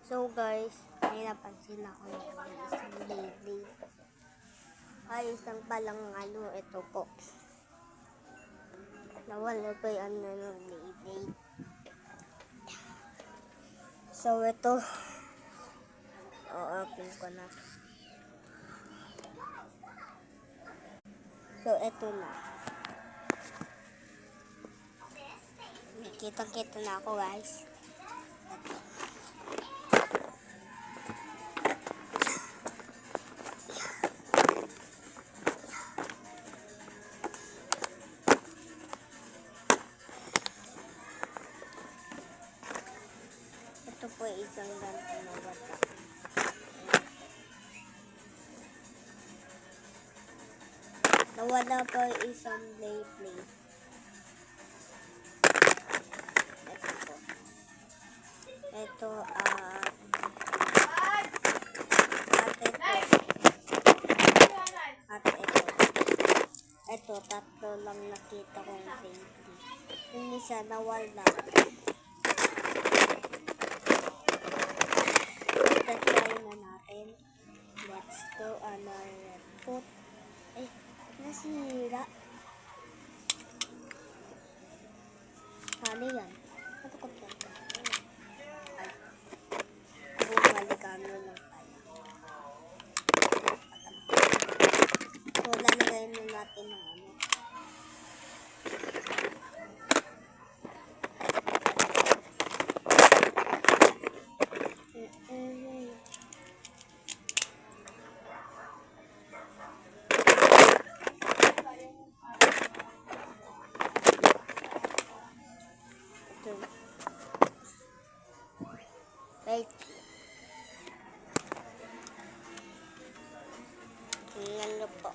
So guys, may napansin ako ng isang lady. Ay, isang palang ito po. Nawala pa yung ng lady. So ito, open ko na. So ito na. Kitang-kita na ako guys. Ito po isang ganito na bata. Nawala pa isang play. Ito ito tatlo lang nakita kong baby. Yung isa nawala. Try na natin. Let's go another put. Nasira. Paano yan? Ano ko po? Ay. Bumalikano lang tayo. So, lalagay na natin ng ano. Wait. Tingnan nyo po